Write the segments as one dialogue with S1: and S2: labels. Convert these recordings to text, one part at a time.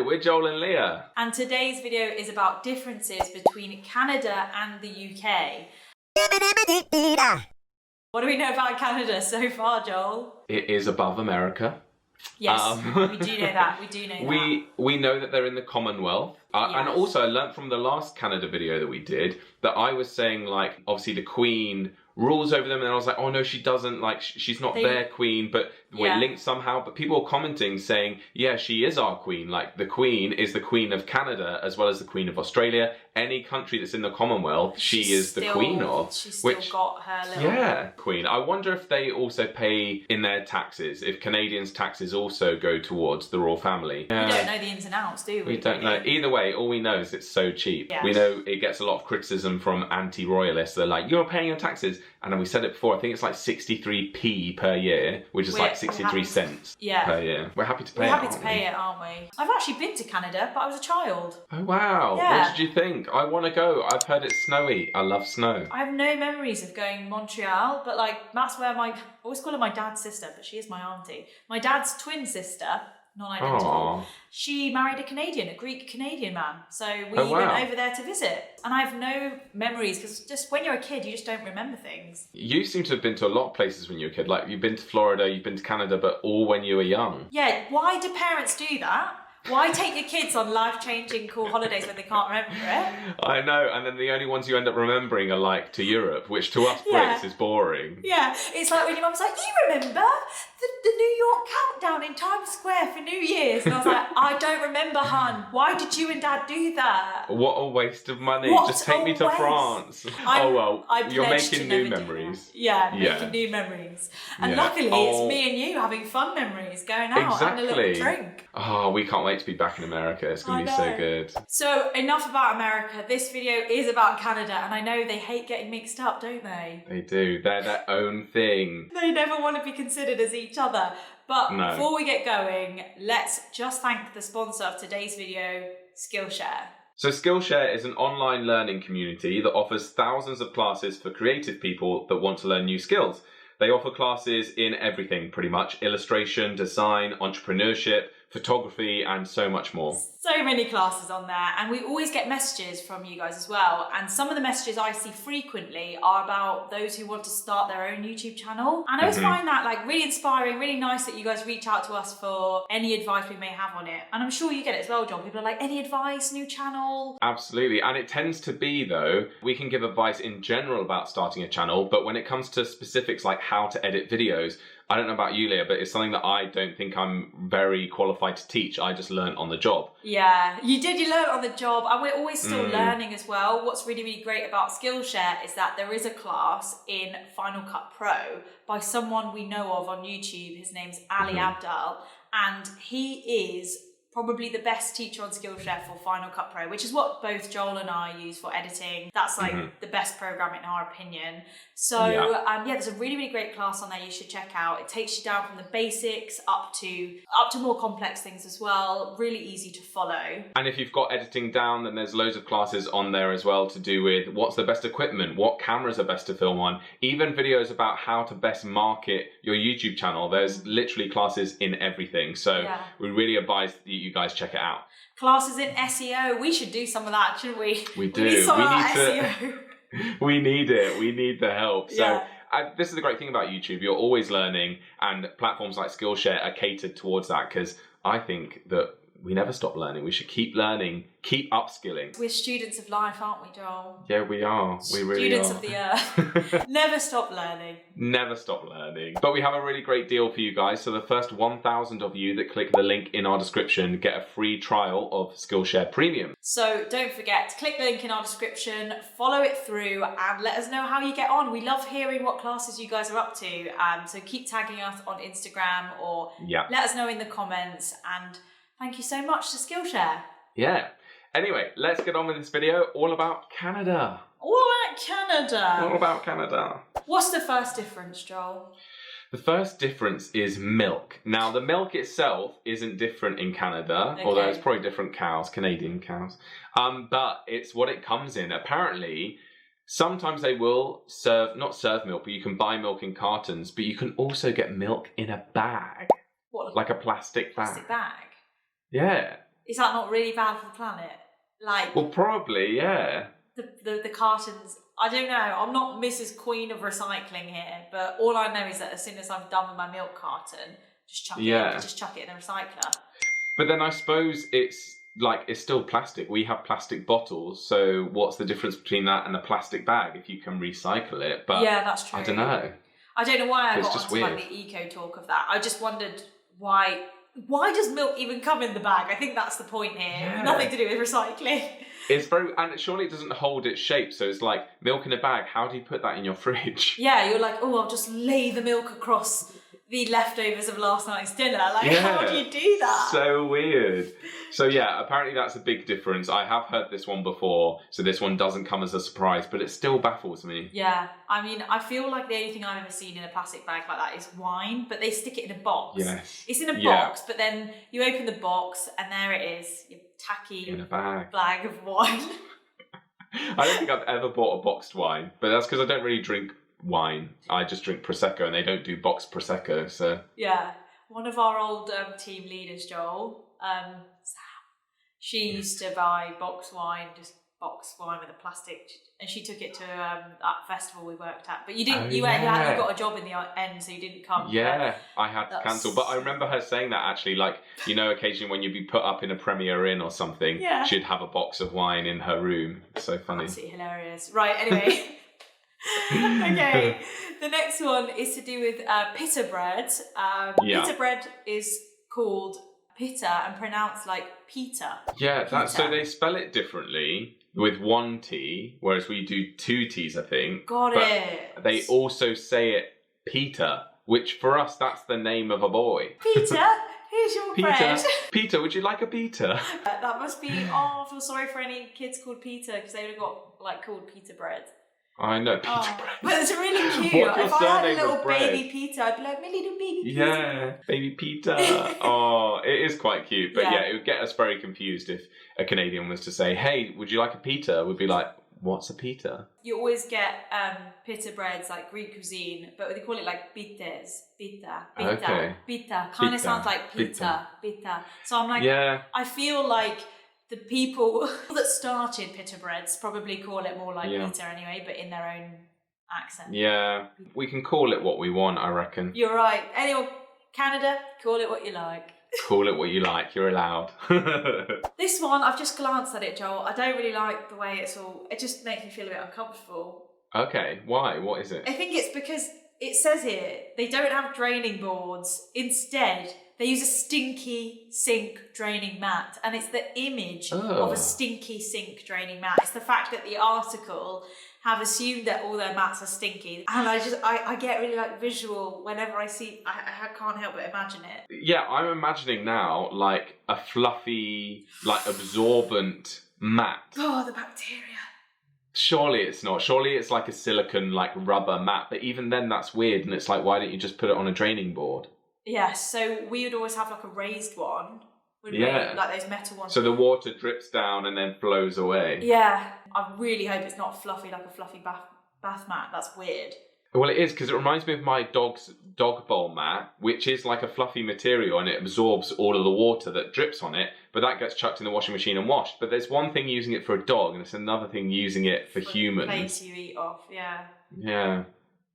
S1: we're Joel and Lia.
S2: And today's video is about differences between Canada and the UK. What do we know about Canada so far, Joel?
S1: It is above America.
S2: Yes, we do know that. We do know that.
S1: We know that they're in the Commonwealth.
S2: Yes.
S1: And also I learnt from the last Canada video that we did that I was saying, like, obviously the Queen rules over them, and I was like, oh no, she doesn't, like, she's not their queen, but we're linked somehow. But people were commenting saying, yeah, she is our queen. Like, the Queen is the Queen of Canada as well as the Queen of Australia. Any country that's in the Commonwealth, she is the queen of.
S2: She's still got her little...
S1: queen. I wonder if they also pay in their taxes, if Canadians' taxes also go towards the royal family.
S2: We don't know the ins and outs, do we?
S1: We don't know. Either way, all we know is it's so cheap.
S2: Yes.
S1: We know it gets a lot of criticism from anti-royalists. They're like, you're paying your taxes. And then we said it before, I think it's like 63p per year, which is like 63 cents per year. We're happy to pay it,
S2: We're happy to pay it, aren't we? I've actually been to Canada, but I was a child.
S1: Oh, wow.
S2: Yeah.
S1: What did you think? I want to go. I've heard it's snowy. I love snow.
S2: I have no memories of going to Montreal, but like, that's where I always call her my dad's sister, but she is my auntie. My dad's twin sister, non-identical, she married a Canadian, a Greek Canadian man. So we went over there to visit. And I have no memories, because just when you're a kid, you just don't remember things.
S1: You seem to have been to a lot of places when you were a kid. Like, you've been to Florida, you've been to Canada, but all when you were young.
S2: Yeah, why do parents do that? Why take your kids on life-changing cool holidays when they can't remember it?
S1: I know, and then the only ones you end up remembering are like to Europe, which to us Brits is boring.
S2: Yeah, it's like when your mum's like, you remember the New York countdown in Times Square for New Year's? And I was like, I don't remember, hun. Why did you and Dad do that?
S1: What a waste of money. Just take me to France. You're making new memories.
S2: Yeah, making new memories. And luckily, it's me and you having fun memories, going out, having a little drink.
S1: Oh, we can't wait to be back in America. It's going to be so good.
S2: So, enough about America. This video is about Canada, and I know they hate getting mixed up, don't they?
S1: They do. They're their own thing.
S2: They never want to be considered as each other. But before we get going, let's just thank the sponsor of today's video, Skillshare.
S1: So Skillshare is an online learning community that offers thousands of classes for creative people that want to learn new skills. They offer classes in everything, pretty much: illustration, design, entrepreneurship, photography, and so much more.
S2: So many classes on there, and we always get messages from you guys as well. And some of the messages I see frequently are about those who want to start their own YouTube channel. And I always find that like really inspiring, really nice that you guys reach out to us for any advice we may have on it. And I'm sure you get it as well, John. People are like, any advice, new channel?
S1: Absolutely. And it tends to be, though, we can give advice in general about starting a channel, but when it comes to specifics like how to edit videos, I don't know about you, Leah, but it's something that I don't think I'm very qualified to teach. I just learned on the job.
S2: Yeah, you learn on the job, and we're always still learning as well. What's really, really great about Skillshare is that there is a class in Final Cut Pro by someone we know of on YouTube. His name's Ali Abdal, and he is probably the best teacher on Skillshare for Final Cut Pro, which is what both Joel and I use for editing. That's like the best program in our opinion. So there's a really, really great class on there you should check out. It takes you down from the basics up to more complex things as well. Really easy to follow. And
S1: if you've got editing down, then there's loads of classes on there as well to do with what's the best equipment, what cameras are best to film on, even videos about how to best market your YouTube channel. There's literally classes in everything. So we really advise that you guys check it out.
S2: Classes in SEO. We should do some of that, shouldn't we?
S1: We do. We need
S2: SEO.
S1: We need it. We need the help. So this is the great thing about YouTube. You're always learning, and platforms like Skillshare are catered towards that, because I think that we never stop learning. We should keep learning, keep upskilling.
S2: We're students of life, aren't we, Joel?
S1: Yeah, we are. We really are.
S2: Students of the earth. Never stop learning.
S1: Never stop learning. But we have a really great deal for you guys. So the first 1,000 of you that click the link in our description get a free trial of Skillshare Premium.
S2: So don't forget to click the link in our description, follow it through, and let us know how you get on. We love hearing what classes you guys are up to. So keep tagging us on Instagram, or let us know in the comments. And thank you so much to Skillshare.
S1: Yeah. Anyway, let's get on with this video all about Canada.
S2: All about Canada.
S1: All about Canada.
S2: What's the first difference, Joel?
S1: The first difference is milk. Now, the milk itself isn't different in Canada, although it's probably different cows, Canadian cows. But it's what it comes in. Apparently, sometimes they will not serve milk, but you can buy milk in cartons, but you can also get milk in a bag.
S2: What?
S1: Like a plastic bag.
S2: Plastic bag?
S1: Yeah.
S2: Is that not really bad for the planet? Like,
S1: well, probably, yeah.
S2: The cartons. I don't know. I'm not Mrs. Queen of recycling here, but all I know is that as soon as I'm done with my milk carton, just chuck it in the recycler.
S1: But then I suppose it's still plastic. We have plastic bottles, so what's the difference between that and a plastic bag if you can recycle it? But
S2: yeah, that's true.
S1: I don't know.
S2: I don't know why I got onto like the eco talk of that. I just wondered why does milk even come in the bag? I think that's the point here. Yeah. Nothing to do with recycling.
S1: It's and surely it doesn't hold its shape, so it's like milk in a bag. How do you put that in your fridge?
S2: Yeah, you're like, oh, I'll just lay the milk across the leftovers of last night's dinner. Like, how do you do that?
S1: So weird. So yeah, apparently that's a big difference. I have heard this one before, so this one doesn't come as a surprise, but it still baffles me.
S2: Yeah, I mean, I feel like the only thing I've ever seen in a plastic bag like that is wine, but they stick it in a box.
S1: Yes.
S2: It's in a box, but then you open the box and there it is, your tacky
S1: in a bag
S2: of wine.
S1: I don't think I've ever bought a boxed wine, but that's because I don't really drink wine. I just drink Prosecco, and they don't do boxed Prosecco, so...
S2: Yeah. One of our old team leaders, Joel, Sam, she used to buy boxed wine with a plastic, and she took it to that festival we worked at. But you didn't. You got a job in the end, so you didn't come.
S1: Yeah, I had to cancel. But I remember her saying that actually, like, you know, occasionally when you'd be put up in a Premier Inn or something, she'd have a box of wine in her room. It's so funny.
S2: Absolutely hilarious. Right. Anyway. Okay, the next one is to do with pita bread. Pita bread is called pita and pronounced like Pita.
S1: Yeah, that's so they spell it differently with one T, whereas we do two T's, I think.
S2: Got it.
S1: They also say it Pita, which for us, that's the name of a boy.
S2: Pita, here's your bread.
S1: Pita, would you like a pita?
S2: That must be, I feel sorry for any kids called Pita, because they would have got called pita bread.
S1: I know, pita bread.
S2: But it's really cute. If I had a little baby Pita, I'd be like, my little baby Pita.
S1: Yeah, baby Pita. Oh, it is quite cute. But yeah, it would get us very confused if a Canadian was to say, hey, would you like a pita? We'd be like, what's a pita?
S2: You always get pita breads, like Greek cuisine, but they call it like pitas. Pita. Pita. Kind of sounds like pizza. Pita. So I'm like, I feel like the people that started pita breads probably call it more like pita anyway, but in their own accent. Yeah,
S1: we can call it what we want, I reckon.
S2: You're right. Anyway, Canada, call it what you like.
S1: Call it what you like, you're allowed.
S2: This one, I've just glanced at it, Joel. I don't really like the way it just makes me feel a bit uncomfortable.
S1: Okay, why? What is it?
S2: I think it's because it says here, they don't have draining boards. Instead, they use a stinky sink draining mat, and it's the image of a stinky sink draining mat. It's the fact that the article have assumed that all their mats are stinky, and I get really visual whenever I see. I can't help but imagine it. Yeah,
S1: I'm imagining now like a fluffy, absorbent mat.
S2: Oh, the bacteria.
S1: Surely it's not. Surely it's like a silicone, rubber mat. But even then, that's weird. And it's like, why don't you just put it on a draining board?
S2: Yes, so we would always have a raised one, wouldn't we? Like those metal ones.
S1: So the water drips down and then flows away.
S2: Yeah, I really hope it's not fluffy like a fluffy bath mat. That's weird.
S1: Well, it is, because it reminds me of my dog's dog bowl mat, which is like a fluffy material and it absorbs all of the water that drips on it, but that gets chucked in the washing machine and washed. But there's one thing using it for a dog and it's another thing using it for humans.
S2: Plates you eat off, yeah.
S1: Yeah.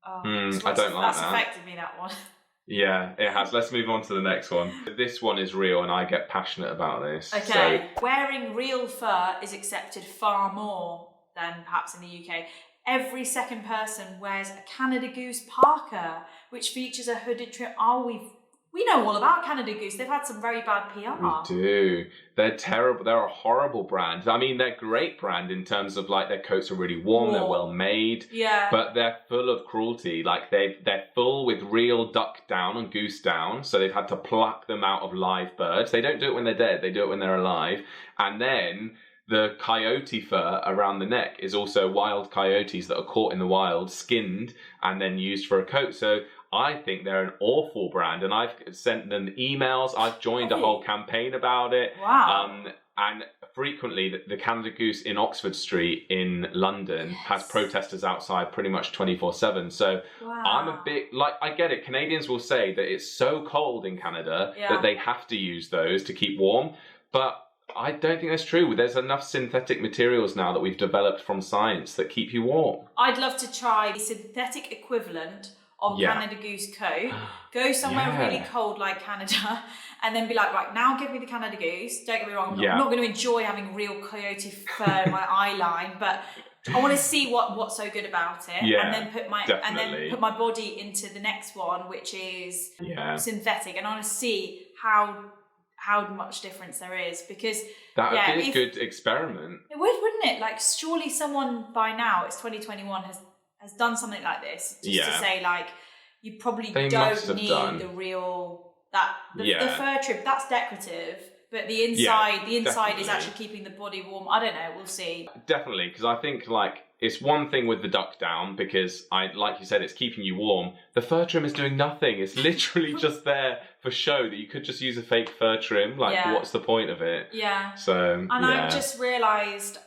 S2: I
S1: don't like that.
S2: That's affected me, that one.
S1: Yeah, it has. Let's move on to the next one. This one is real and I get passionate about this.
S2: Okay. So... Wearing real fur is accepted far more than perhaps in the UK. Every second person wears a Canada Goose parka, which features a hooded trim. We know all about Canada Goose. They've had some very bad PR.
S1: We do. They're terrible. They're a horrible brand. I mean, they're a great brand in terms of their coats are really warm. They're well made.
S2: Yeah.
S1: But they're full of cruelty. They're full with real duck down and goose down. So they've had to pluck them out of live birds. They don't do it when they're dead. They do it when they're alive. And then the coyote fur around the neck is also wild coyotes that are caught in the wild, skinned, and then used for a coat. So I think they're an awful brand, and I've sent them emails. I've joined a whole campaign about it.
S2: Wow.
S1: And frequently, the Canada Goose in Oxford Street in London has protesters outside pretty much 24/7. So I'm a bit I get it. Canadians will say that it's so cold in Canada that they have to use those to keep warm. But I don't think that's true. There's enough synthetic materials now that we've developed from science that keep you warm.
S2: I'd love to try the synthetic equivalent of Canada Goose coat. Go somewhere really cold like Canada and then be like, right, now give me the Canada Goose. Don't get me wrong, I'm not going to enjoy having real coyote fur in my eye line, but I want to see what's so good about it, and then put my body into the next one, which is synthetic, and I want to see how much difference there is, because
S1: that would be a good experiment.
S2: It would, wouldn't it? Like, surely someone by now, it's 2021, has done something like this just to say, like, you probably don't need the real the fur trim. That's decorative. But the inside is actually keeping the body warm. I don't know. We'll see.
S1: Definitely, because I think like it's one thing with the duck down, because like you said, it's keeping you warm. The fur trim is doing nothing. It's literally just there for show. That you could just use a fake fur trim. Like, what's the point of it?
S2: Yeah.
S1: So
S2: I've just realised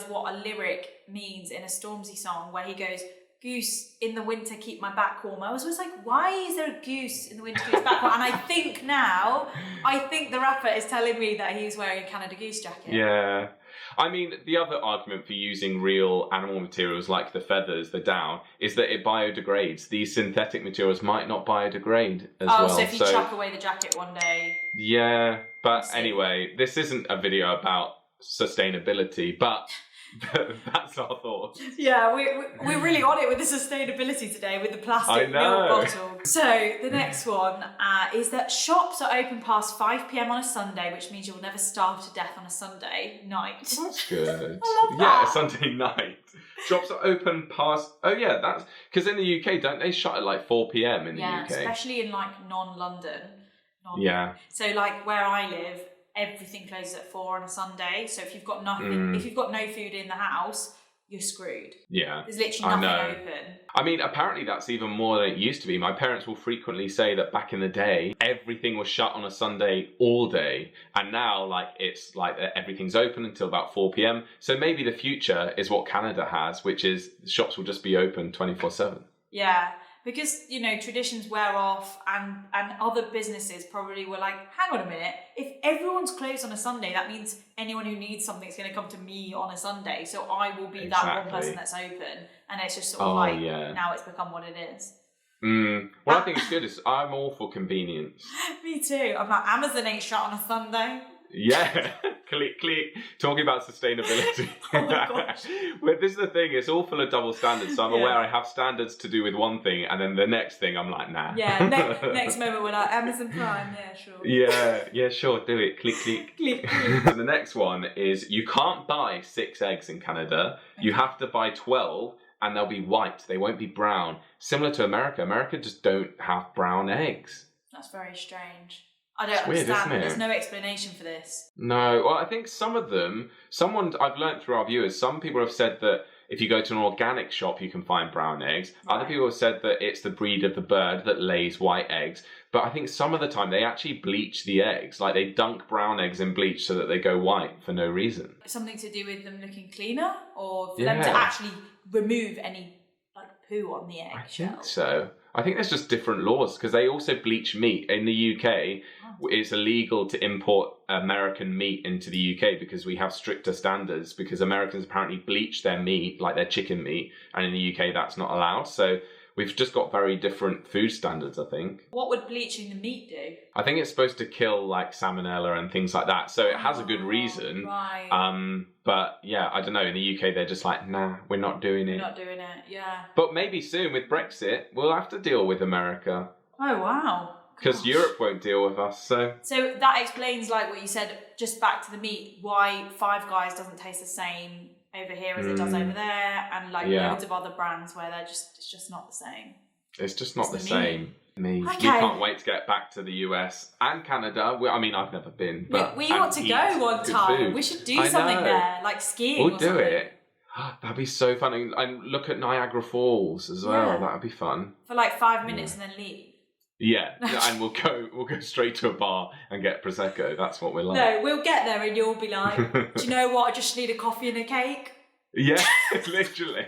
S2: what a lyric means in a Stormzy song where he goes, "Goose in the winter, keep my back warm." I was always like, why is there a goose in the winter, keep his back warm? And I think the rapper is telling me that he's wearing a Canada Goose jacket.
S1: Yeah. I mean, the other argument for using real animal materials like the feathers, the down, is that it biodegrades. These synthetic materials might not biodegrade as well.
S2: Oh, so if you chuck away the jacket one day...
S1: Yeah, but anyway, this isn't a video about sustainability, but... That's our thoughts.
S2: Yeah, we're really on it with the sustainability today with the plastic milk bottle. So the next one is that shops are open past 5 p.m. on a Sunday, which means you'll never starve to death on a Sunday night.
S1: That's good.
S2: I love that.
S1: Yeah, Sunday night. Shops are open past... Oh yeah, that's... Because in the UK, don't they shut at like 4 p.m. in the UK?
S2: Yeah, especially in like non-London.
S1: Yeah.
S2: So like where I live, everything closes at 4 on a Sunday. So if you've got nothing, if you've got no food in the house, you're screwed.
S1: Yeah.
S2: There's literally nothing open.
S1: I mean, apparently that's even more than it used to be. My parents will frequently say that back in the day, everything was shut on a Sunday all day. And now, like, it's like everything's open until about 4 p.m. So maybe the future is what Canada has, which is the shops will just be open 24/7.
S2: Yeah. Because, you know, traditions wear off and other businesses probably were like, hang on a minute, if everyone's closed on a Sunday, that means anyone who needs something is going to come to me on a Sunday. So I will be that one person that's open. And it's just sort of now it's become what it is.
S1: What I think is good is I'm all for convenience.
S2: Me too. I'm like, Amazon ain't shut on a Sunday.
S1: Yeah, click. Talking about sustainability.
S2: Oh my gosh.
S1: But this is the thing, it's all full of double standards. So I'm aware I have standards to do with one thing, and then the next thing I'm like, nah.
S2: Yeah, next moment we're like, Amazon Prime, yeah, sure.
S1: Yeah, sure, do it. Click. And the next one is you can't buy 6 eggs in Canada. You have to buy 12, and they'll be white. They won't be brown. Similar to America. America just don't have brown eggs.
S2: That's very strange. I don't understand. There's no explanation for this.
S1: No, well, I think some of them, I've learned through our viewers, some people have said that if you go to an organic shop, you can find brown eggs. Right. Other people have said that it's the breed of the bird that lays white eggs. But I think some of the time they actually bleach the eggs. Like they dunk brown eggs in bleach so that they go white for no reason. Something
S2: to do with them looking cleaner, or for them to actually remove any like poo on the egg shell?
S1: I think so. I think there's just different laws because they also bleach meat. In the UK, it's illegal to import American meat into the UK because we have stricter standards, because Americans apparently bleach their meat, like their chicken meat, and in the UK that's not allowed. So we've just got very different food standards, I think.
S2: What would bleaching the meat do?
S1: I think it's supposed to kill like salmonella and things like that. So it has a good reason.
S2: Right.
S1: But yeah, I don't know. In the UK, they're just like, nah, we're not doing it.
S2: We're not doing it, yeah.
S1: But maybe soon with Brexit, we'll have to deal with America.
S2: Oh, wow.
S1: Because Europe won't deal with us, so...
S2: So that explains, like what you said, just back to the meat, why Five Guys doesn't taste the same over here as it does over there, and like loads of other brands where it's just not the same.
S1: It's just not the same. Me. Okay. We can't wait to get back to the US and Canada. I mean, I've never been, but
S2: we want to go one time.
S1: Food.
S2: We should do something there, like skiing.
S1: We'll do it. That'd be so fun. And look at Niagara Falls as well. Yeah. That'd be fun.
S2: For like 5 minutes and then leave.
S1: Yeah, and we'll go straight to a bar and get Prosecco. That's what we're like.
S2: No, we'll get there and you'll be like, do you know what? I just need a coffee and a cake.
S1: Yeah, literally.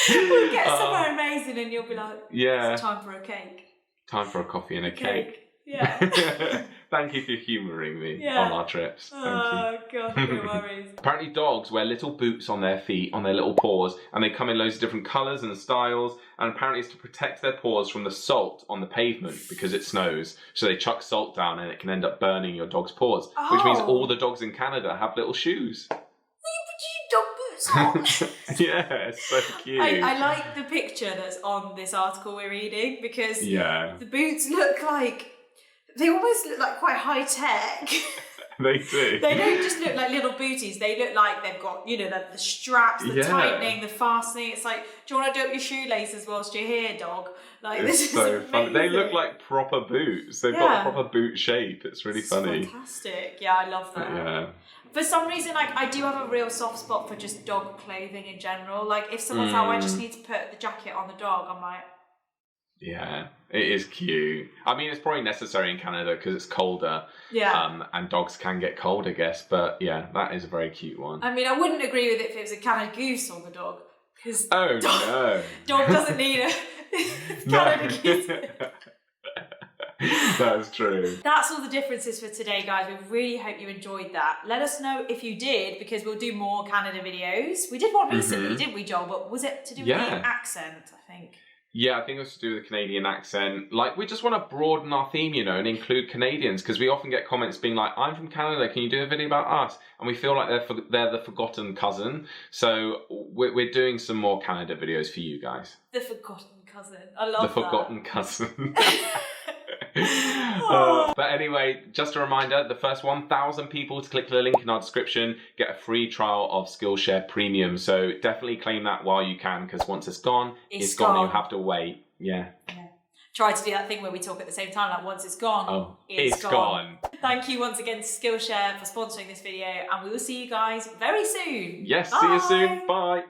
S2: We'll get somewhere amazing and you'll be like,
S1: yeah,
S2: it's time for a cake.
S1: Time for a coffee and a cake.
S2: Yeah.
S1: Thank you for humouring me on our trips. Thank you.
S2: Oh, God, no worries.
S1: Apparently dogs wear little boots on their feet, on their little paws, and they come in loads of different colours and styles, and apparently it's to protect their paws from the salt on the pavement because it snows. So they chuck salt down and it can end up burning your dog's paws, which means all the dogs in Canada have little shoes.
S2: Dog boots on.
S1: Yeah, it's so cute.
S2: I like the picture that's on this article we're reading because the boots look like, they almost look like quite high tech.
S1: They do.
S2: They don't just look like little booties. They look like they've got, you know, the straps, the tightening, the fastening. It's like, do you want to do up your shoelaces whilst you're here, dog? Like,
S1: it's
S2: this
S1: so
S2: is amazing.
S1: funny. They look like proper boots. They've got a proper boot shape. It's really funny.
S2: Fantastic. Yeah, I love that.
S1: Yeah.
S2: For some reason, like, I do have a real soft spot for just dog clothing in general. Like, if someone's like, oh, I just need to put the jacket on the dog, I'm like...
S1: Yeah, it is cute. I mean, it's probably necessary in Canada because it's colder.
S2: Yeah.
S1: And dogs can get cold, I guess. But yeah, that is a very cute one.
S2: I mean, I wouldn't agree with it if it was a Canada Goose on the dog. Because
S1: no.
S2: Dog doesn't need a Canada Goose.
S1: That's true.
S2: That's all the differences for today, guys. We really hope you enjoyed that. Let us know if you did, because we'll do more Canada videos. We did one recently, didn't we, Joel? But was it to do with the accent, I think?
S1: Yeah, I think it was to do with the Canadian accent. Like, we just want to broaden our theme, you know, and include Canadians, because we often get comments being like, I'm from Canada, can you do a video about us? And we feel like they're the forgotten cousin. So we're doing some more Canada videos for you guys.
S2: The forgotten cousin. I love that.
S1: The forgotten cousin. But anyway, just a reminder, the first 1,000 people to click the link in our description get a free trial of Skillshare Premium. So definitely claim that while you can, because once it's gone, it's gone. You have to wait. Yeah.
S2: Try to do that thing where we talk at the same time, like once it's gone,
S1: it's gone.
S2: Thank you once again to Skillshare for sponsoring this video, and we will see you guys very soon.
S1: Yes,
S2: Bye.
S1: see you soon. Bye.